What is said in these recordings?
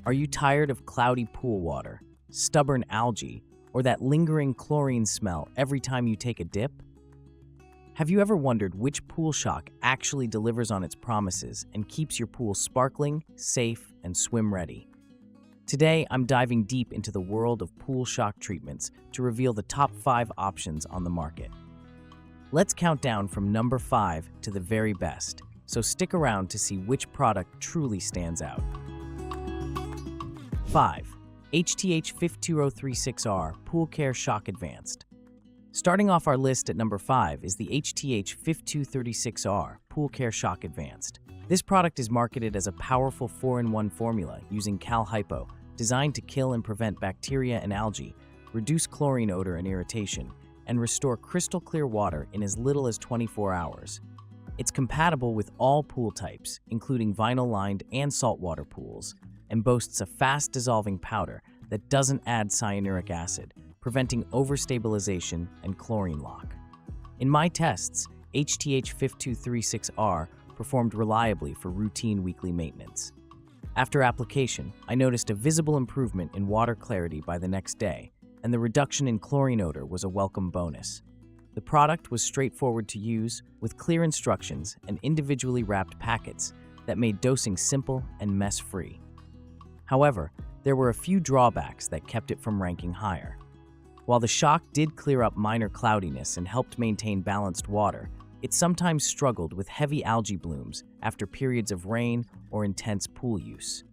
Are you tired of cloudy pool water, stubborn algae, or that lingering chlorine smell every time you take a dip? Have you ever wondered which pool shock actually delivers on its promises and keeps your pool sparkling, safe, and swim-ready? Today, I'm diving deep into the world of pool shock treatments to reveal the top 5 options on the market. Let's count down from number 5 to the very best, so stick around to see which product truly stands out. 5. HTH52036R Pool Care Shock Advanced. Starting off our list at number 5 is the HTH5236R Pool Care Shock Advanced. This product is marketed as a powerful 4-in-1 formula using Cal Hypo, designed to kill and prevent bacteria and algae, reduce chlorine odor and irritation, and restore crystal clear water in as little as 24 hours. It's compatible with all pool types, including vinyl-lined and saltwater pools, and boasts a fast-dissolving powder that doesn't add cyanuric acid, preventing overstabilization and chlorine lock. In my tests, HTH5236R performed reliably for routine weekly maintenance. After application, I noticed a visible improvement in water clarity by the next day, and the reduction in chlorine odor was a welcome bonus. The product was straightforward to use, with clear instructions and individually wrapped packets that made dosing simple and mess-free. However, there were a few drawbacks that kept it from ranking higher. While the shock did clear up minor cloudiness and helped maintain balanced water, it sometimes struggled with heavy algae blooms after periods of rain or intense pool use.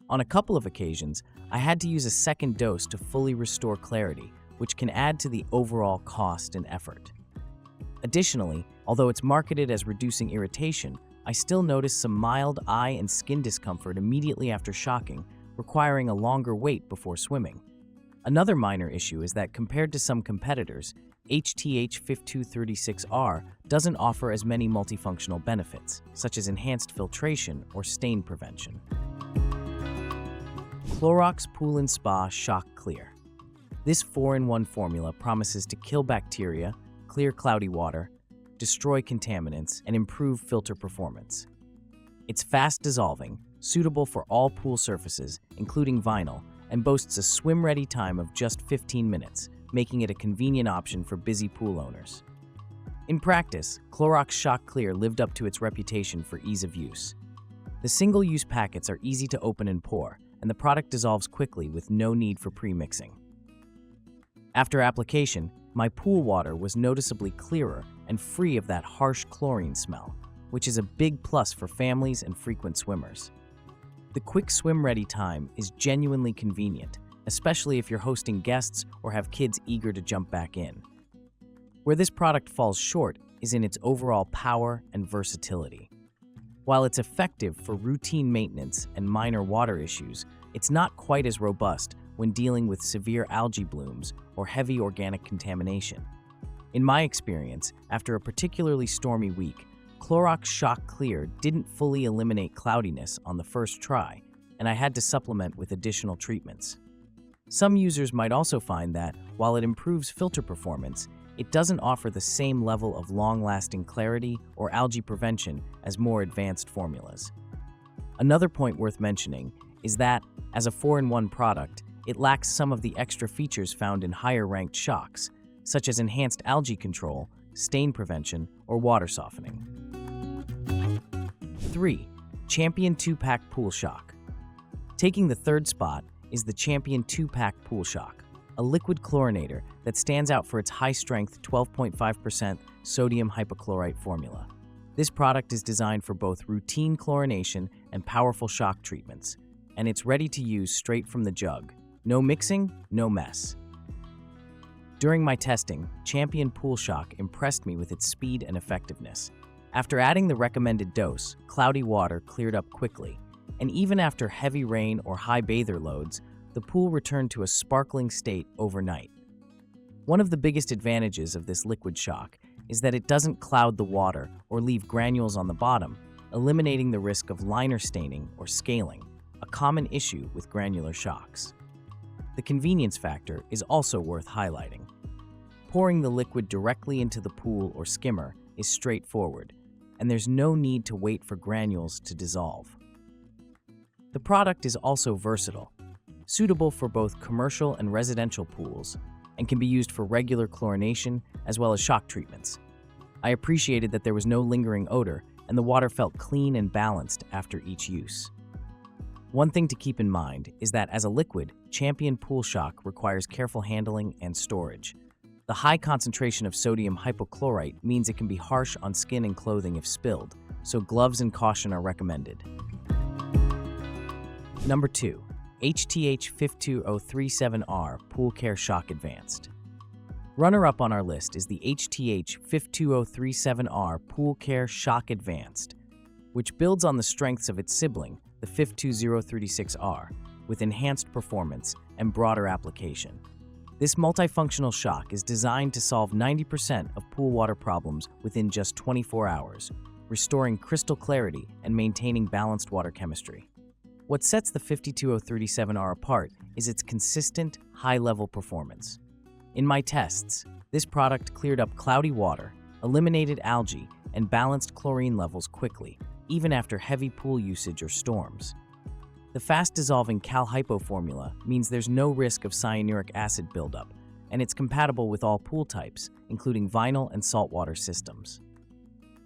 On a couple of occasions, I had to use a second dose to fully restore clarity, which can add to the overall cost and effort. Additionally, although it's marketed as reducing irritation, I still noticed some mild eye and skin discomfort immediately after shocking, requiring a longer wait before swimming. Another minor issue is that compared to some competitors, HTH5236R doesn't offer as many multifunctional benefits, such as enhanced filtration or stain prevention. Clorox Pool&Spa Shock Clear. This 4-in-1 formula promises to kill bacteria, clear cloudy water, destroy contaminants, and improve filter performance. It's fast-dissolving, suitable for all pool surfaces, including vinyl, and boasts a swim-ready time of just 15 minutes, making it a convenient option for busy pool owners. In practice, Clorox Shock Clear lived up to its reputation for ease of use. The single-use packets are easy to open and pour, and the product dissolves quickly with no need for pre-mixing. After application, my pool water was noticeably clearer and free of that harsh chlorine smell, which is a big plus for families and frequent swimmers. The quick swim-ready time is genuinely convenient, especially if you're hosting guests or have kids eager to jump back in. Where this product falls short is in its overall power and versatility. While it's effective for routine maintenance and minor water issues, it's not quite as robust when dealing with severe algae blooms or heavy organic contamination. In my experience, after a particularly stormy week, Clorox Shock Clear didn't fully eliminate cloudiness on the first try, and I had to supplement with additional treatments. Some users might also find that, while it improves filter performance, it doesn't offer the same level of long-lasting clarity or algae prevention as more advanced formulas. Another point worth mentioning is that, as a 4-in-1 product, it lacks some of the extra features found in higher-ranked shocks, such as enhanced algae control, stain prevention, or water softening. 3. Champion 2-Pack Pool Shock. Taking the third spot is the Champion 2-Pack Pool Shock, a liquid chlorinator that stands out for its high-strength 12.5% sodium hypochlorite formula. This product is designed for both routine chlorination and powerful shock treatments, and it's ready to use straight from the jug. No mixing, no mess. During my testing, Champion Pool Shock impressed me with its speed and effectiveness. After adding the recommended dose, cloudy water cleared up quickly, and even after heavy rain or high bather loads, the pool returned to a sparkling state overnight. One of the biggest advantages of this liquid shock is that it doesn't cloud the water or leave granules on the bottom, eliminating the risk of liner staining or scaling, a common issue with granular shocks. The convenience factor is also worth highlighting. Pouring the liquid directly into the pool or skimmer is straightforward, and there's no need to wait for granules to dissolve. The product is also versatile, suitable for both commercial and residential pools, and can be used for regular chlorination as well as shock treatments. I appreciated that there was no lingering odor and the water felt clean and balanced after each use. One thing to keep in mind is that as a liquid, Champion Pool Shock requires careful handling and storage. The high concentration of sodium hypochlorite means it can be harsh on skin and clothing if spilled, so gloves and caution are recommended. Number 2. HTH 52037R Pool Care Shock Advanced. Runner-up on our list is the HTH 52037R Pool Care Shock Advanced, which builds on the strengths of its sibling, the 52036R, with enhanced performance and broader application. This multifunctional shock is designed to solve 90% of pool water problems within just 24 hours, restoring crystal clarity and maintaining balanced water chemistry. What sets the 52037R apart is its consistent, high-level performance. In my tests, this product cleared up cloudy water, eliminated algae, and balanced chlorine levels quickly, even after heavy pool usage or storms. The fast-dissolving Cal-Hypo formula means there's no risk of cyanuric acid buildup, and it's compatible with all pool types, including vinyl and saltwater systems.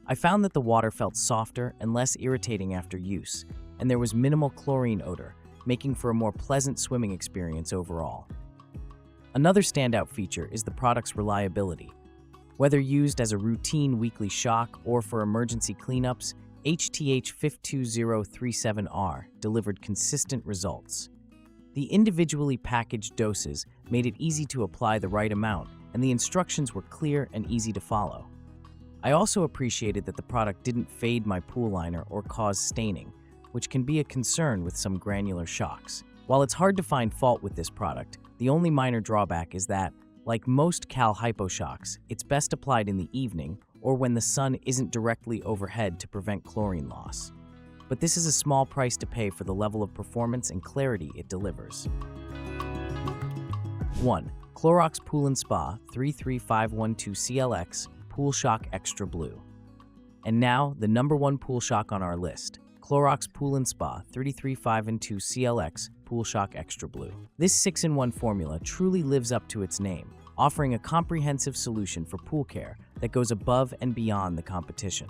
I found that the water felt softer and less irritating after use, and there was minimal chlorine odor, making for a more pleasant swimming experience overall. Another standout feature is the product's reliability. Whether used as a routine weekly shock or for emergency cleanups, HTH 52037R delivered consistent results. The individually packaged doses made it easy to apply the right amount, and the instructions were clear and easy to follow. I also appreciated that the product didn't fade my pool liner or cause staining, which can be a concern with some granular shocks. While it's hard to find fault with this product, the only minor drawback is that, like most Cal-Hypo shocks, it's best applied in the evening or when the sun isn't directly overhead to prevent chlorine loss. But this is a small price to pay for the level of performance and clarity it delivers. 1. Clorox Pool&Spa 33512CLX Pool Shock XtraBlue. And now, the number 1 pool shock on our list, Clorox Pool&Spa 33512CLX Pool Shock XtraBlue. This 6-in-1 formula truly lives up to its name, offering a comprehensive solution for pool care that goes above and beyond the competition.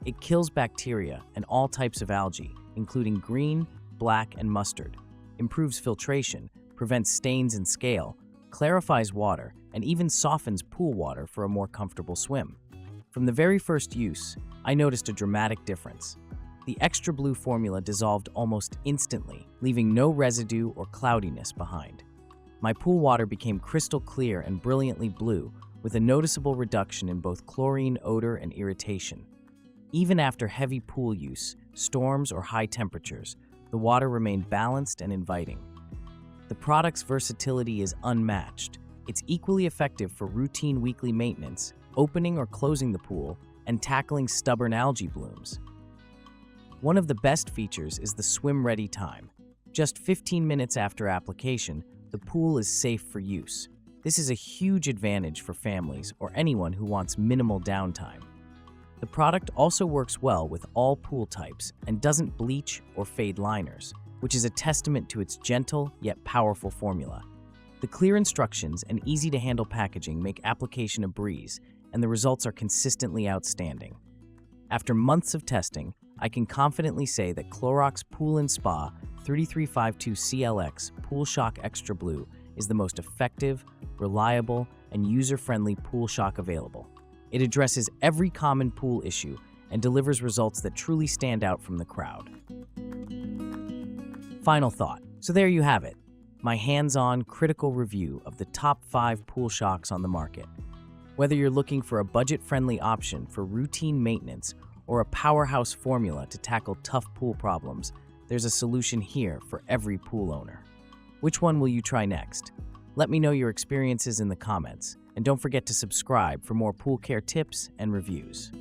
It kills bacteria and all types of algae, including green, black, and mustard, improves filtration, prevents stains and scale, clarifies water, and even softens pool water for a more comfortable swim. From the very first use, I noticed a dramatic difference. The XtraBlue formula dissolved almost instantly, leaving no residue or cloudiness behind. My pool water became crystal clear and brilliantly blue, with a noticeable reduction in both chlorine odor and irritation. Even after heavy pool use, storms, or high temperatures, the water remained balanced and inviting. The product's versatility is unmatched. It's equally effective for routine weekly maintenance, opening or closing the pool, and tackling stubborn algae blooms. One of the best features is the swim-ready time. Just 15 minutes after application, the pool is safe for use. This is a huge advantage for families or anyone who wants minimal downtime. The product also works well with all pool types and doesn't bleach or fade liners, which is a testament to its gentle yet powerful formula. The clear instructions and easy-to-handle packaging make application a breeze, and the results are consistently outstanding. After months of testing, I can confidently say that Clorox Pool&Spa 3352CLX Pool Shock XtraBlue is the most effective, reliable, and user-friendly pool shock available. It addresses every common pool issue and delivers results that truly stand out from the crowd. Final thought. So there you have it, my hands-on, critical review of the top 5 pool shocks on the market. Whether you're looking for a budget-friendly option for routine maintenance or a powerhouse formula to tackle tough pool problems, there's a solution here for every pool owner. Which one will you try next? Let me know your experiences in the comments, and don't forget to subscribe for more pool care tips and reviews.